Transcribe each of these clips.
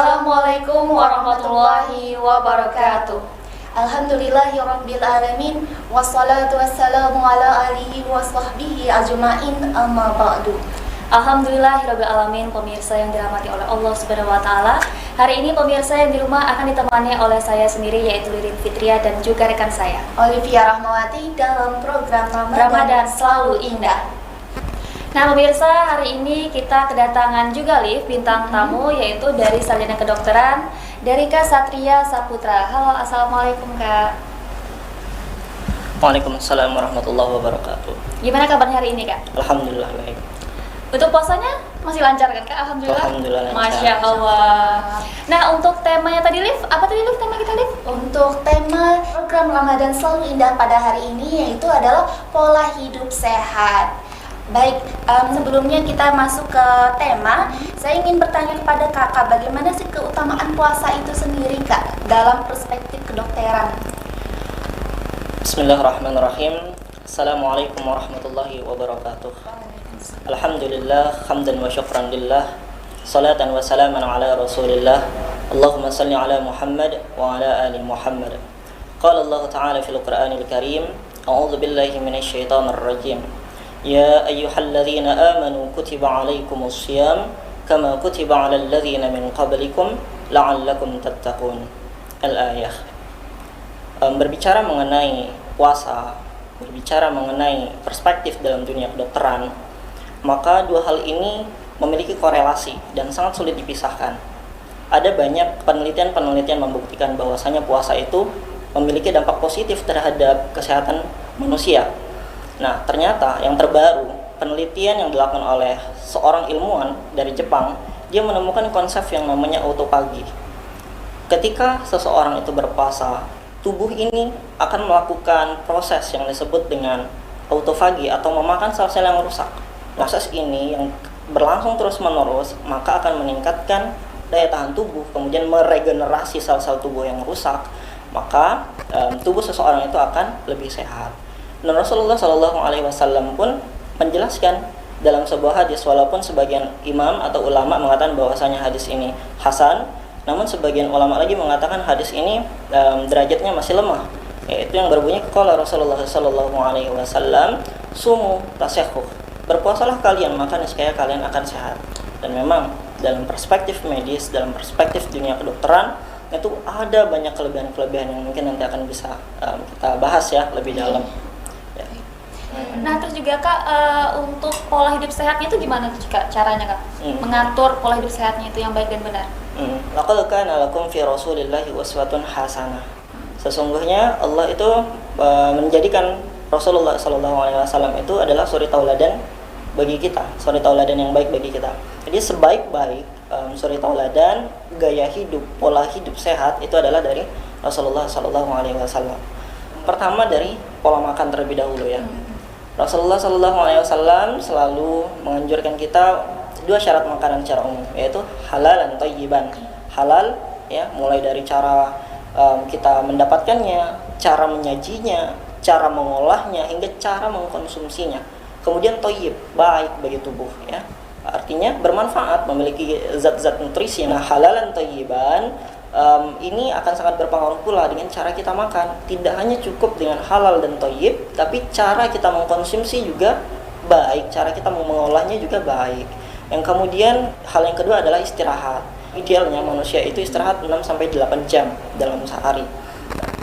Assalamualaikum warahmatullahi wabarakatuh. Alhamdulillahirabbil alamin wassalatu wassalamu ala alihi wa sahbihi ajmain amma ba'du. Alhamdulillahirabbil alamin, pemirsa yang dirahmati oleh Allah Subhanahu wa taala. Hari ini pemirsa yang di rumah akan ditemani oleh saya sendiri, yaitu Lirin Fitria, dan juga rekan saya Olivia Rahmawati dalam program Ramadan Selalu Indah. Nah pemirsa, hari ini kita kedatangan juga bintang tamu, yaitu dari Sarjana Kedokteran dari Kak Satria Saputra. Halo, assalamualaikum Kak. Waalaikumsalam warahmatullahi wabarakatuh. Gimana kabarnya hari ini Kak? Alhamdulillah baik. Untuk puasanya masih lancar kan Kak? Alhamdulillah. Alhamdulillah lancar. Masya Allah. Nah untuk temanya tadi apa tadi tema kita Untuk tema program Ramadan Selalu Indah pada hari ini yaitu adalah pola hidup sehat. Baik, sebelumnya kita masuk ke tema, saya ingin bertanya kepada kakak, bagaimana sih keutamaan puasa itu sendiri kak, dalam perspektif kedokteran? Bismillahirrahmanirrahim. Assalamualaikum warahmatullahi wabarakatuh. Alhamdulillah, hamdan wa syukran lillah, salatan wa salaman ala rasulillah. Allahumma salli ala Muhammad wa ala ali Muhammad. Qala Allah Ta'ala fil Qur'anil Karim, a'udzu billahi minasy syaithanir rajim. يا أيها الذين آمنوا كتب عليكم الصيام كما كتب على الذين من قبلكم لعلكم تتقون. Al-ayah. Berbicara mengenai puasa, berbicara mengenai perspektif dalam dunia kedokteran, maka dua hal ini memiliki korelasi dan sangat sulit dipisahkan. Ada banyak penelitian membuktikan bahwasanya puasa itu memiliki dampak positif terhadap kesehatan manusia. Nah, ternyata yang terbaru, penelitian yang dilakukan oleh seorang ilmuwan dari Jepang, dia menemukan konsep yang namanya autophagy. Ketika seseorang itu berpuasa, tubuh ini akan melakukan proses yang disebut dengan autophagy atau memakan sel-sel yang rusak. Proses ini yang berlangsung terus-menerus, maka akan meningkatkan daya tahan tubuh, kemudian meregenerasi sel-sel tubuh yang rusak, maka tubuh seseorang itu akan lebih sehat. Dan Rasulullah Shallallahu Alaihi Wasallam pun menjelaskan dalam sebuah hadis, walaupun sebagian imam atau ulama mengatakan bahwasanya hadis ini hasan, namun sebagian ulama lagi mengatakan hadis ini derajatnya masih lemah, yaitu yang berbunyi qala Rasulullah Shallallahu Alaihi Wasallam, sumu tasyahuh, berpuasalah kalian maka niscaya kalian akan sehat. Dan memang dalam perspektif medis, dalam perspektif dunia kedokteran, itu ada banyak kelebihan-kelebihan yang mungkin nanti akan bisa kita bahas ya lebih dalam. Nah terus juga Kak, untuk pola hidup sehatnya itu gimana Kak caranya Kak? Mengatur pola hidup sehatnya itu yang baik dan benar. Laqad kana lakum fi Rasulillahi uswatun hasanah. Sesungguhnya Allah itu menjadikan Rasulullah SAW itu adalah suri tauladan bagi kita, suri tauladan yang baik bagi kita. Jadi sebaik-baik suri tauladan, gaya hidup, pola hidup sehat itu adalah dari Rasulullah SAW. Pertama dari pola makan terlebih dahulu ya. Rasulullah SAW selalu menganjurkan kita dua syarat makanan secara umum, yaitu halal dan thayyiban. Halal ya, mulai dari cara kita mendapatkannya, cara menyajinya, cara mengolahnya, hingga cara mengkonsumsinya. Kemudian thayyib, baik bagi tubuh ya. Artinya bermanfaat, memiliki zat-zat nutrisi. Nah, halal dan thayyiban ini akan sangat berpengaruh pula dengan cara kita makan. Tidak hanya cukup dengan halal dan thayyib, tapi cara kita mengkonsumsi juga baik, cara kita mengolahnya juga baik. Yang kemudian hal yang kedua adalah istirahat. Idealnya manusia itu istirahat 6-8 jam dalam sehari.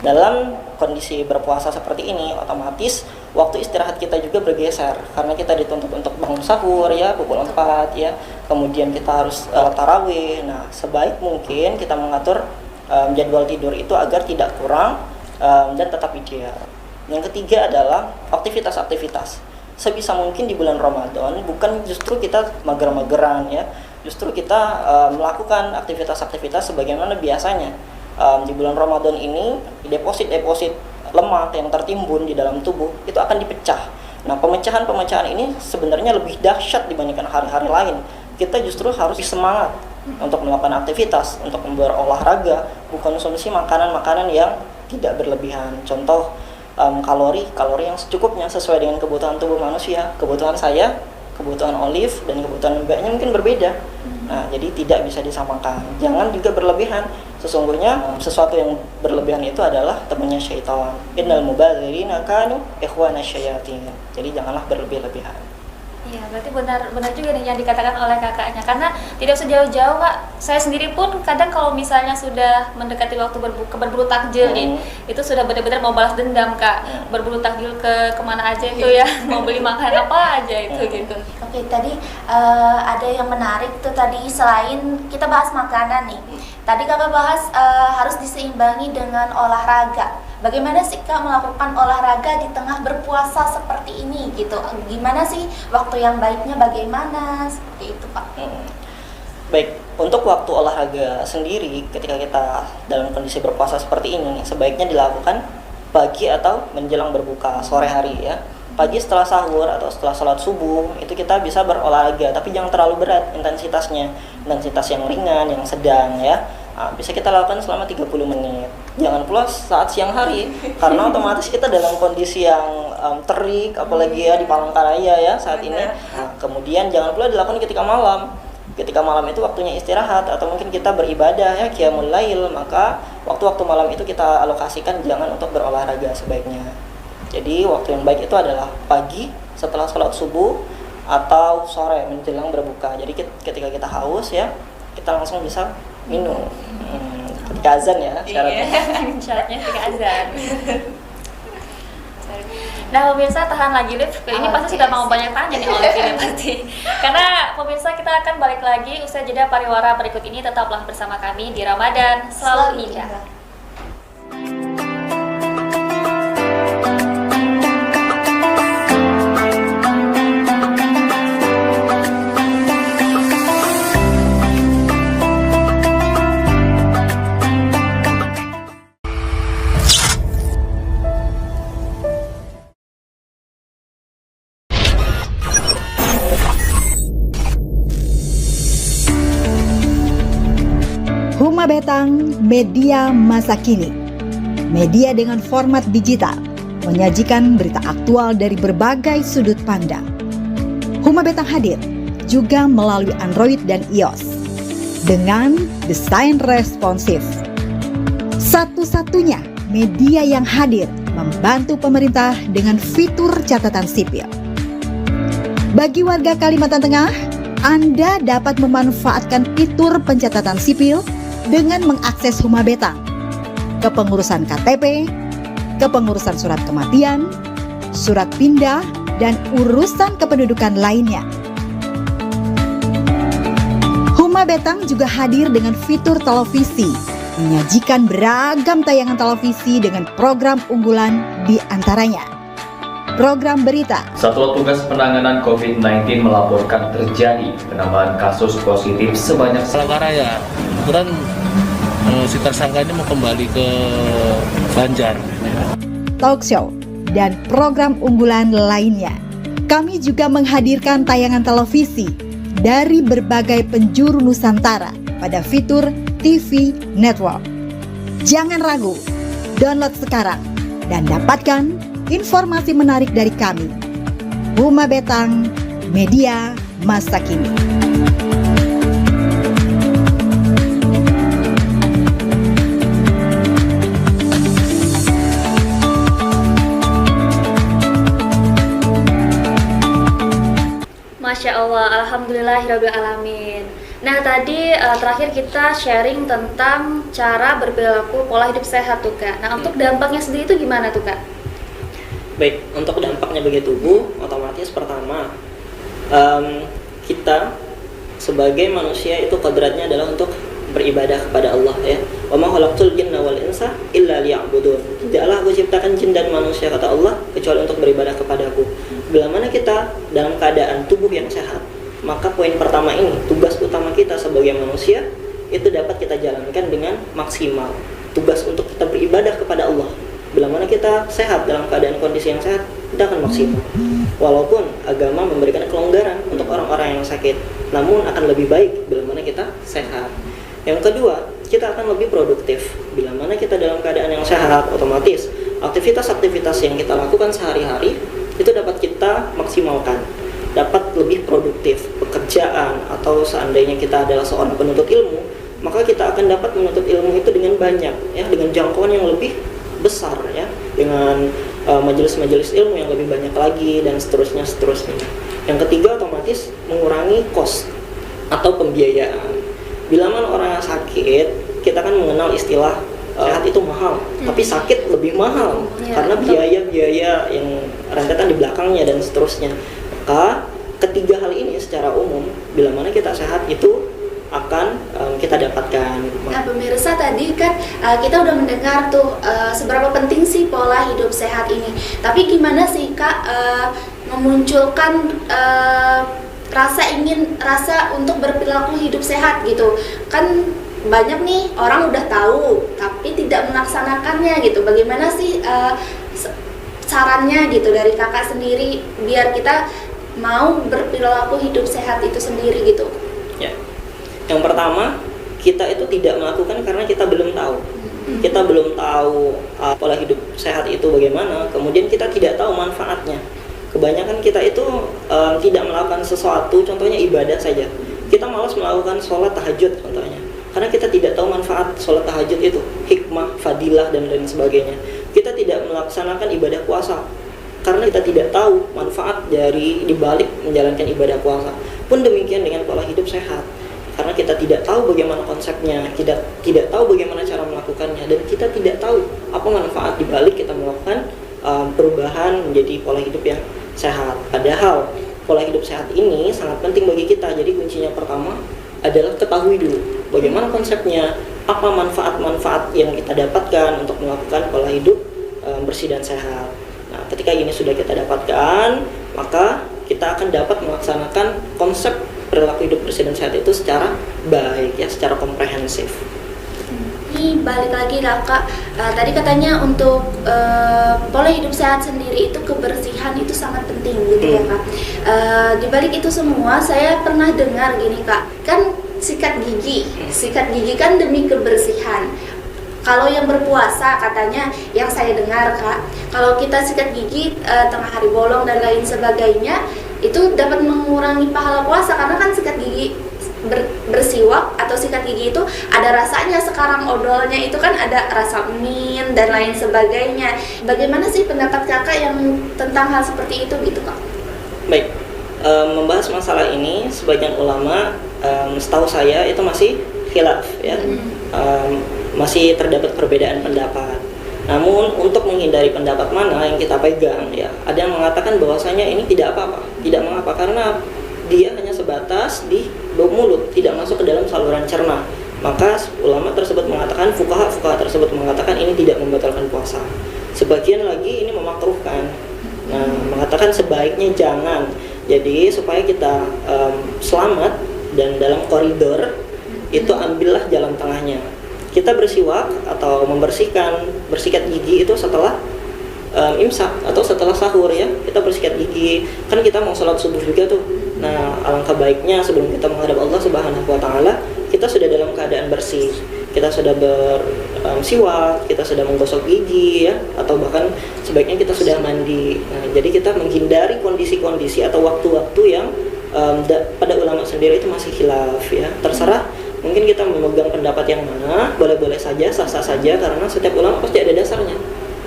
Dalam kondisi berpuasa seperti ini, otomatis waktu istirahat kita juga bergeser, karena kita dituntut untuk bangun sahur ya pukul 4 ya. Kemudian kita harus tarawih. Nah, sebaik mungkin kita mengatur jadwal tidur itu agar tidak kurang dan tetap ideal. Yang ketiga adalah aktivitas-aktivitas. Sebisa mungkin di bulan Ramadan bukan justru kita mager-mageran ya, justru kita melakukan aktivitas-aktivitas sebagaimana biasanya. Di bulan Ramadan ini deposit-deposit lemak yang tertimbun di dalam tubuh itu akan dipecah. Nah, pemecahan-pemecahan ini sebenarnya lebih dahsyat dibandingkan hari-hari lain. Kita justru harus semangat untuk melakukan aktivitas, untuk berolahraga, mengkonsumsi makanan-makanan yang tidak berlebihan. Contoh, kalori yang secukupnya sesuai dengan kebutuhan tubuh manusia. Kebutuhan saya, kebutuhan Olive dan kebutuhan mbaknya mungkin berbeda. Nah, jadi tidak bisa disamakan. Jangan juga berlebihan. Sesungguhnya sesuatu yang berlebihan itu adalah temannya syaitan. Innal mubadzirina kanu ikhwana syayatin. Jadi janganlah berlebih-lebihan. Iya, berarti benar juga nih yang dikatakan oleh kakaknya. Karena tidak usah jauh-jauh, Kak. Saya sendiri pun kadang kalau misalnya sudah mendekati waktu berburu takjil nih, itu sudah benar-benar mau balas dendam, Kak. Berburu takjil kemana aja itu ya, mau beli makanan apa aja itu gitu. Oke, tadi ada yang menarik tuh tadi, selain kita bahas makanan nih. Tadi kakak bahas harus diseimbangi dengan olahraga. Bagaimana sih Kak melakukan olahraga di tengah berpuasa seperti ini gitu? Gimana sih waktu yang baiknya, bagaimana? Seperti itu Pak. Baik, untuk waktu olahraga sendiri ketika kita dalam kondisi berpuasa seperti ini, sebaiknya dilakukan pagi atau menjelang berbuka sore hari ya. Pagi setelah sahur atau setelah sholat subuh itu kita bisa berolahraga, tapi jangan terlalu berat intensitasnya, intensitas yang ringan, yang sedang ya. Nah, bisa kita lakukan selama 30 menit. Jangan pula saat siang hari, karena otomatis kita dalam kondisi yang terik, apalagi ya di Palangkaraya ya saat ini. Nah, kemudian jangan pula dilakukan ketika malam. Ketika malam itu waktunya istirahat atau mungkin kita beribadah ya, qiyamul lail, maka waktu-waktu malam itu kita alokasikan jangan untuk berolahraga sebaiknya. Jadi waktu yang baik itu adalah pagi setelah sholat subuh atau sore menjelang berbuka. Jadi ketika kita haus ya, kita langsung bisa minum. Ketika azan ya syaratnya. Syaratnya ketika azan. Nah pemirsa tahan lagi Liv, ini pasti sudah mau banyak tanya nih oleh ini pasti. Karena pemirsa kita akan balik lagi usai jeda pariwara berikut ini, tetaplah bersama kami di Ramadan Selalu Indah. Huma Betang, media masa kini. Media dengan format digital, menyajikan berita aktual dari berbagai sudut pandang. Huma Betang hadir juga melalui Android dan iOS dengan desain responsif. Satu-satunya media yang hadir membantu pemerintah dengan fitur catatan sipil. Bagi warga Kalimantan Tengah, Anda dapat memanfaatkan fitur pencatatan sipil dengan mengakses Huma Betang, kepengurusan KTP, kepengurusan surat kematian, surat pindah, dan urusan kependudukan lainnya. Huma Betang juga hadir dengan fitur televisi, menyajikan beragam tayangan televisi dengan program unggulan di antaranya program berita. Satuan Tugas Penanganan COVID-19 melaporkan terjadi penambahan kasus positif sebanyak Palangkaraya. Kemudian si tersangka ini mau kembali ke Banjar. Talk show dan program unggulan lainnya. Kami juga menghadirkan tayangan televisi dari berbagai penjuru Nusantara pada fitur TV Network. Jangan ragu, download sekarang dan dapatkan informasi menarik dari kami. Huma Betang, media masa kini. Masya Allah, alhamdulillahirrabbilalamin. Nah tadi terakhir kita sharing tentang cara berperilaku pola hidup sehat tuh Kak. Nah untuk dampaknya sendiri itu gimana tuh Kak? Baik, untuk dampaknya bagi tubuh, otomatis pertama kita sebagai manusia itu kodratnya adalah untuk beribadah kepada Allah ya. Wa ma khalaqtul jinna wal insa illa liya'budun. Tidaklah aku ciptakan jin dan manusia kata Allah kecuali untuk beribadah kepadaku. Bila mana kita dalam keadaan tubuh yang sehat, maka poin pertama ini, tugas utama kita sebagai manusia itu dapat kita jalankan dengan maksimal. Tugas untuk kita beribadah kepada Allah. Bila mana kita sehat dalam keadaan kondisi yang sehat, kita akan maksimal. Walaupun agama memberikan kelonggaran untuk orang-orang yang sakit, namun akan lebih baik bila mana kita sehat. Yang kedua, kita akan lebih produktif. Bila mana kita dalam keadaan yang sehat, otomatis aktivitas-aktivitas yang kita lakukan sehari-hari itu dapat kita maksimalkan. dapat lebih produktif pekerjaan, atau seandainya kita adalah seorang penuntut ilmu, maka kita akan dapat menuntut ilmu itu dengan banyak ya, dengan jangkauan yang lebih besar ya, dengan majelis-majelis ilmu yang lebih banyak lagi, dan seterusnya. Yang ketiga, otomatis mengurangi cost atau pembiayaan. Bila mana orang sakit, kita kan mengenal istilah sehat itu mahal, tapi sakit lebih mahal karena biaya-biaya yang rentetan di belakangnya dan seterusnya. Maka ketiga hal ini secara umum, bila mana kita sehat itu akan kita dapatkan. Nah pemirsa, tadi kan kita udah mendengar tuh seberapa penting sih pola hidup sehat ini. Tapi gimana sih Kak memunculkan rasa untuk berperilaku hidup sehat gitu? Kan banyak nih orang udah tahu tapi tidak melaksanakannya gitu. Bagaimana sih sarannya gitu dari Kakak sendiri biar kita mau berperilaku hidup sehat itu sendiri gitu? Ya. Yang pertama, kita itu tidak melakukan karena kita belum tahu. Kita belum tahu pola hidup sehat itu bagaimana, kemudian kita tidak tahu manfaatnya. Kebanyakan kita itu tidak melakukan sesuatu, contohnya ibadah saja. Kita malas melakukan sholat tahajud contohnya, karena kita tidak tahu manfaat sholat tahajud itu, hikmah, fadilah, dan lain sebagainya. Kita tidak melaksanakan ibadah puasa karena kita tidak tahu manfaat dari dibalik menjalankan ibadah puasa. Pun demikian dengan pola hidup sehat, karena kita tidak tahu bagaimana konsepnya, kita tidak tahu bagaimana cara melakukannya, dan kita tidak tahu apa manfaat dibalik kita melakukan perubahan menjadi pola hidup yang sehat. Padahal pola hidup sehat ini sangat penting bagi kita. Jadi kuncinya pertama adalah ketahui dulu bagaimana konsepnya, apa manfaat-manfaat yang kita dapatkan untuk melakukan pola hidup bersih dan sehat. Nah, ketika ini sudah kita dapatkan, maka kita akan dapat melaksanakan konsep perilaku hidup bersih dan sehat itu secara baik ya, secara komprehensif. Ini balik lagi lah Kak, tadi katanya untuk pola hidup sehat sendiri itu kebersihan itu sangat penting gitu ya Kak. Di balik itu semua saya pernah dengar gini Kak, kan sikat gigi kan demi kebersihan. Kalau yang berpuasa katanya, yang saya dengar Kak, kalau kita sikat gigi tengah hari bolong dan lain sebagainya, itu dapat mengurangi pahala puasa, karena kan sikat gigi bersiwak atau sikat gigi itu ada rasanya. Sekarang odolnya itu kan ada rasa mint dan lain sebagainya. Bagaimana sih pendapat Kakak yang tentang hal seperti itu gitu Kak? Baik, membahas masalah ini sebagian ulama setahu saya itu masih khilaf ya. Masih terdapat perbedaan pendapat. Namun untuk menghindari pendapat mana yang kita pegang ya, ada yang mengatakan bahwasanya ini tidak apa-apa, tidak mengapa, karena dia hanya sebatas di bau mulut, tidak masuk ke dalam saluran cerna. Maka ulama tersebut mengatakan, fuqaha tersebut mengatakan ini tidak membatalkan puasa. Sebagian lagi ini memakruhkan. Nah, mengatakan sebaiknya jangan. Jadi supaya kita selamat dan dalam koridor itu ambillah jalan tengahnya. Kita bersiwak atau bersikat gigi itu setelah imsak atau setelah sahur ya. Kita bersikat gigi, kan kita mau sholat subuh juga tuh. Nah, alangkah baiknya sebelum kita menghadap Allah Subhanahu wa taala, kita sudah dalam keadaan bersih. Kita sudah bersiwak, kita sudah menggosok gigi ya, atau bahkan sebaiknya kita sudah mandi. Nah, jadi kita menghindari kondisi-kondisi atau waktu-waktu yang pada ulama sendiri itu masih khilaf ya. Terserah, mungkin kita memegang pendapat yang mana, boleh-boleh saja, sah-sah saja, karena setiap ulama pasti ada dasarnya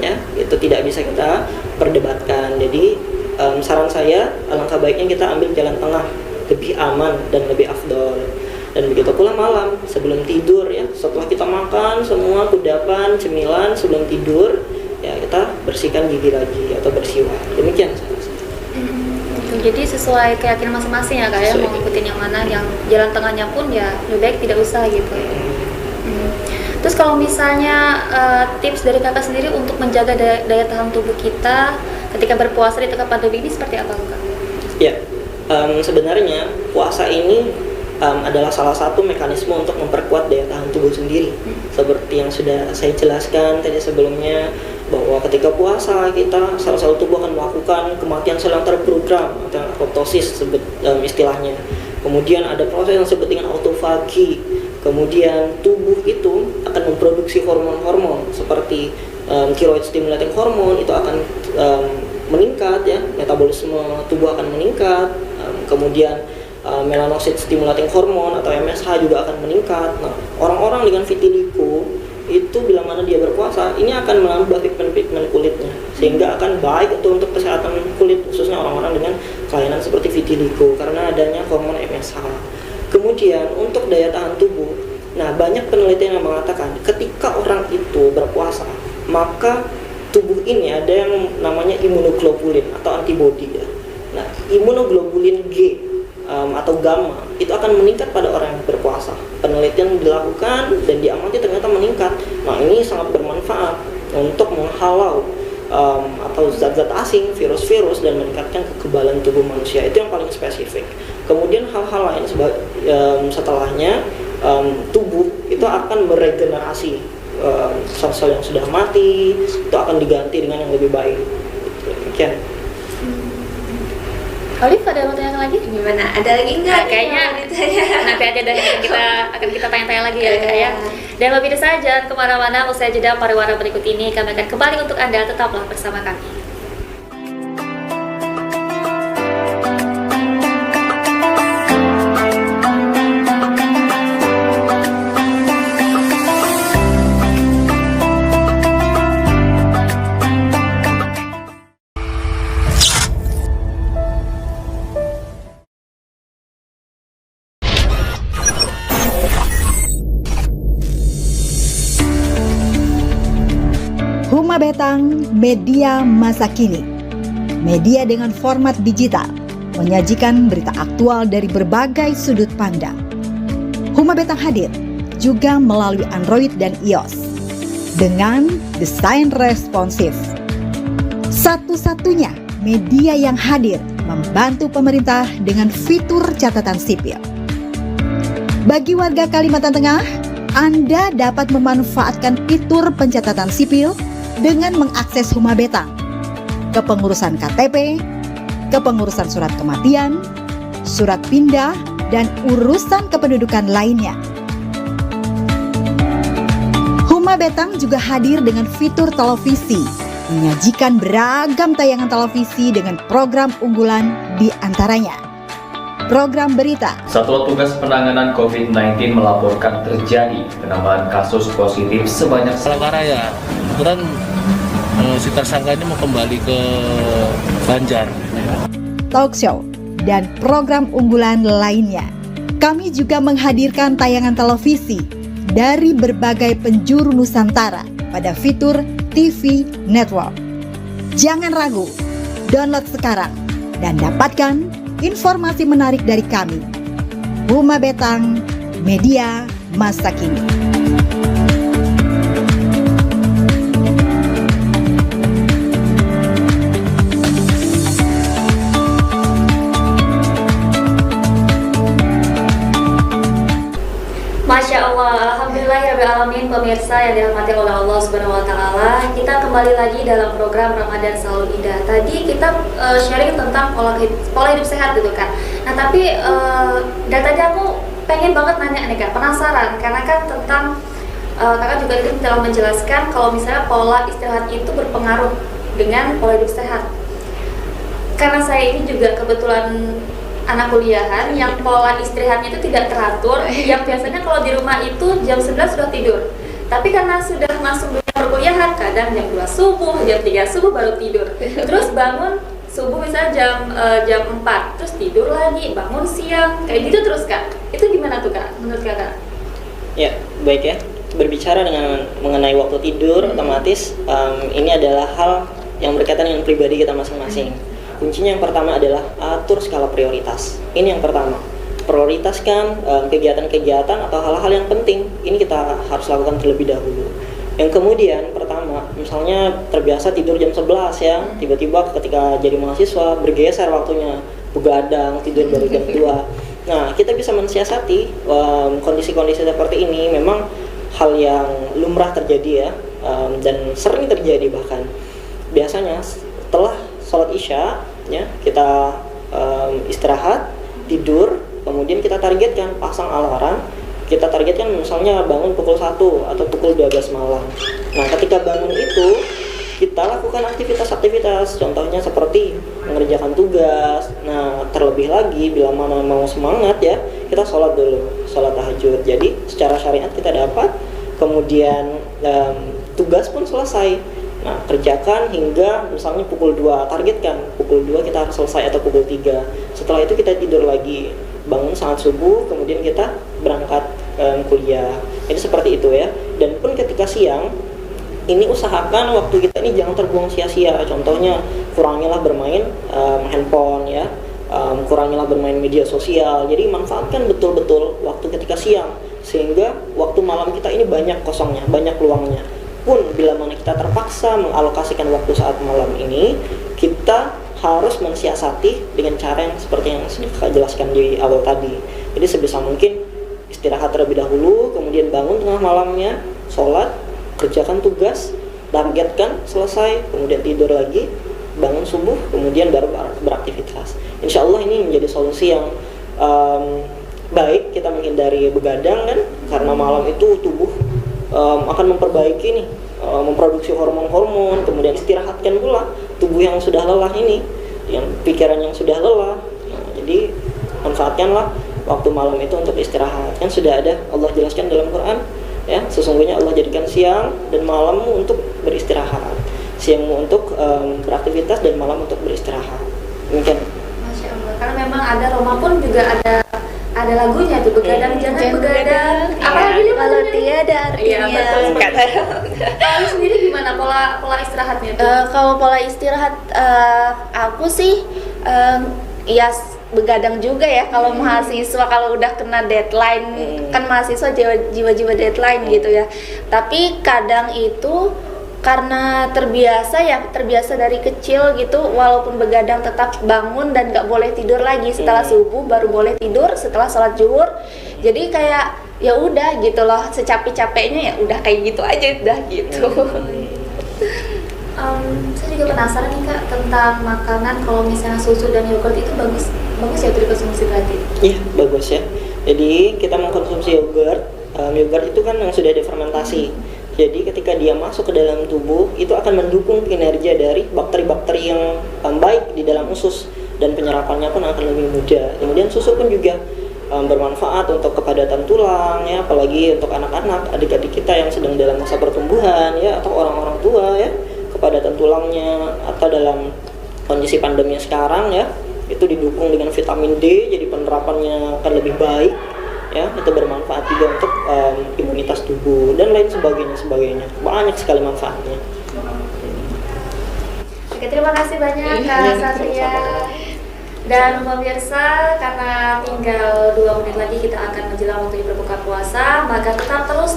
ya. Itu tidak bisa kita perdebatkan. Jadi saran saya, alangkah baiknya kita ambil jalan tengah, lebih aman dan lebih afdol. Dan begitu pula malam sebelum tidur ya, setelah kita makan semua kudapan, cemilan, sebelum tidur ya kita bersihkan gigi lagi atau bersiwak. Demikian saya rasa. Jadi sesuai keyakinan masing-masing ya Kak ya, mau ngikutin yang mana, yang jalan tengahnya pun ya lebih baik tidak usah gitu ya. Terus kalau misalnya tips dari Kakak sendiri untuk menjaga daya tahan tubuh kita ketika berpuasa di tengah pandemi ini seperti apa Kak? Ya, sebenarnya puasa ini adalah salah satu mekanisme untuk memperkuat daya tahan tubuh sendiri. Seperti yang sudah saya jelaskan tadi sebelumnya, bahwa ketika puasa kita sel-sel tubuh akan melakukan kematian sel yang terprogram atau apoptosis istilahnya. Kemudian ada proses yang disebut dengan autofagi. Kemudian tubuh itu akan memproduksi hormon-hormon seperti thyroid stimulating hormone, itu akan meningkat ya, metabolisme tubuh akan meningkat, kemudian melanocyte stimulating hormone atau MSH juga akan meningkat. Nah, orang-orang dengan vitiligo itu bila mana dia berpuasa, ini akan menambah pigmen kulitnya, sehingga akan baik untuk kesehatan kulit, khususnya orang-orang dengan kelainan seperti vitiligo karena adanya hormon MSH. Kemudian untuk daya tahan tubuh, nah banyak penelitian yang mengatakan ketika orang itu berpuasa, maka tubuh ini ada yang namanya imunoglobulin atau antibodi ya. Nah, imunoglobulin G atau gamma itu akan meningkat pada orang yang berpuasa. Penelitian dilakukan dan diamati ternyata meningkat. Nah, ini sangat bermanfaat untuk menghalau atau zat-zat asing, virus-virus, dan meningkatkan kekebalan tubuh manusia. Itu yang paling spesifik. Kemudian hal-hal lain setelahnya, tubuh itu akan meregenerasi sel-sel yang sudah mati, itu akan diganti dengan yang lebih baik. Demikian. Olive, ada mau tanya lagi? Gimana? Ada lagi nggak? Kayaknya nanti aja dan akan kita tanya-tanya lagi ya Kak ya. Dan lebih dari saja kemana-mana, usai jeda pariwara berikut ini kami akan kembali untuk Anda, tetaplah bersama kami. Huma Betang, media masa kini. Media dengan format digital, menyajikan berita aktual dari berbagai sudut pandang. Huma Betang hadir juga melalui Android dan iOS dengan desain responsif. Satu-satunya media yang hadir membantu pemerintah dengan fitur catatan sipil. Bagi warga Kalimantan Tengah, Anda dapat memanfaatkan fitur pencatatan sipil dengan mengakses Huma Betang, kepengurusan KTP, kepengurusan surat kematian, surat pindah, dan urusan kependudukan lainnya. Huma Betang juga hadir dengan fitur televisi, menyajikan beragam tayangan televisi dengan program unggulan di antaranya program berita. Satuan Tugas Penanganan COVID-19 melaporkan terjadi penambahan kasus positif sebanyak Palangkaraya. Kebetulan si tersangka ini mau kembali ke Banjar. Talk show dan program unggulan lainnya. Kami juga menghadirkan tayangan televisi dari berbagai penjuru Nusantara pada fitur TV Network. Jangan ragu, download sekarang dan dapatkan informasi menarik dari kami. Huma Betang, media masa kini. Masya Allah, alhamdulillahirrahmanirrahim, pemirsa yang dirahmati oleh Allah Subhanahu Wa Taala. Kita kembali lagi dalam program Ramadan Selalu Indah. Tadi kita sharing tentang pola hidup sehat gitu kan. Nah tapi dari tadi aku pengen banget nanya nih Kak, penasaran karena kan tentang kakak juga tadi telah menjelaskan kalau misalnya pola istirahat itu berpengaruh dengan pola hidup sehat. Karena saya ini juga kebetulan anak kuliahan yang pola istirahatnya itu tidak teratur, yang biasanya kalau di rumah itu jam 11 sudah tidur. Tapi karena sudah masuk dunia perkuliahan, kadang jam 2 subuh, jam 3 subuh baru tidur. Terus bangun subuh misalnya jam 4, terus tidur lagi, bangun siang, kayak gitu terus Kak. Itu gimana tuh Kak, menurut Kakak? Ya, baik ya. Berbicara dengan mengenai waktu tidur, otomatis ini adalah hal yang berkaitan dengan pribadi kita masing-masing. Kuncinya yang pertama adalah atur skala prioritas. Ini yang pertama. Prioritaskan kegiatan-kegiatan atau hal-hal yang penting. Ini kita harus lakukan terlebih dahulu. Yang kemudian pertama, misalnya terbiasa tidur jam 11 ya, tiba-tiba ketika jadi mahasiswa bergeser waktunya, begadang, tidur baru jam 2. Nah, kita bisa mensiasati kondisi-kondisi seperti ini. Memang hal yang lumrah terjadi ya, dan sering terjadi bahkan. Biasanya setelah sholat isya ya, kita istirahat, tidur, kemudian kita targetkan pasang alarm. Kita targetkan misalnya bangun pukul 1 atau pukul 12 malam. Nah, ketika bangun itu kita lakukan aktivitas-aktivitas, contohnya seperti mengerjakan tugas. Nah, terlebih lagi bila mana mau semangat ya, kita sholat dulu, sholat tahajud. Jadi secara syariat kita dapat, kemudian tugas pun selesai. Nah, kerjakan hingga misalnya pukul 2, targetkan pukul 2 kita harus selesai atau pukul 3. Setelah itu kita tidur lagi, bangun saat subuh, kemudian kita berangkat kuliah. Jadi seperti itu ya. Dan pun ketika siang, ini usahakan waktu kita ini jangan terbuang sia-sia. Contohnya kurangilah bermain handphone ya, kurangilah bermain media sosial. Jadi manfaatkan betul-betul waktu ketika siang, sehingga waktu malam kita ini banyak kosongnya, banyak luangnya. Pun bila mana kita terpaksa mengalokasikan waktu saat malam ini, kita harus mensiasati dengan cara yang seperti yang sudah saya jelaskan di awal tadi. Jadi sebisa mungkin istirahat terlebih dahulu, kemudian bangun tengah malamnya, sholat, kerjakan tugas, targetkan, selesai, kemudian tidur lagi, bangun subuh, kemudian baru beraktivitas. Insya Allah ini menjadi solusi yang baik, kita menghindari begadang kan, karena malam itu tubuh akan memperbaiki nih, memproduksi hormon-hormon, kemudian istirahatkan pula tubuh yang sudah lelah ini, yang pikiran yang sudah lelah. Nah, jadi manfaatkanlah waktu malam itu untuk istirahat. Kan sudah ada Allah jelaskan dalam Quran ya, sesungguhnya Allah jadikan siang dan malammu untuk beristirahat, siangmu untuk beraktivitas dan malam untuk beristirahat. Mungkin. Masya Allah. Karena memang ada Roma pun juga ada lagunya tuh, begadang jangan begadang. Apalagi nih Kalau tiada artinya. Iya, betul. Kalau sendiri gimana pola istirahatnya tuh? Kalau pola istirahat aku sih ya begadang juga ya kalau mahasiswa, kalau udah kena deadline kan mahasiswa jiwa-jiwa deadline gitu ya. Tapi kadang itu karena terbiasa dari kecil gitu, walaupun begadang tetap bangun dan nggak boleh tidur lagi setelah subuh, baru boleh tidur setelah sholat zuhur. Jadi kayak ya udah gitu loh, secapek-capeknya ya udah kayak gitu aja udah gitu. Saya juga penasaran nih Kak tentang makanan, kalau misalnya susu dan yogurt itu bagus ya untuk dikonsumsi berarti? Iya, bagus ya. Jadi kita mengkonsumsi yogurt, yogurt itu kan yang sudah difermentasi. Jadi ketika dia masuk ke dalam tubuh, itu akan mendukung kinerja dari bakteri-bakteri yang baik di dalam usus, dan penyerapannya pun akan lebih mudah. Kemudian susu pun juga bermanfaat untuk kepadatan tulang ya, apalagi untuk anak-anak, adik-adik kita yang sedang dalam masa pertumbuhan ya, atau orang-orang tua ya, kepadatan tulangnya, atau dalam kondisi pandemi sekarang ya, itu didukung dengan vitamin D, jadi penerapannya akan lebih baik ya, itu bermanfaat juga untuk imunitas tubuh dan lain sebagainya, banyak sekali manfaatnya. Oke, terima kasih banyak Kak Satria. Dan pemirsa, karena tinggal 2 menit lagi kita akan menjelang waktu berbuka puasa, maka tetap terus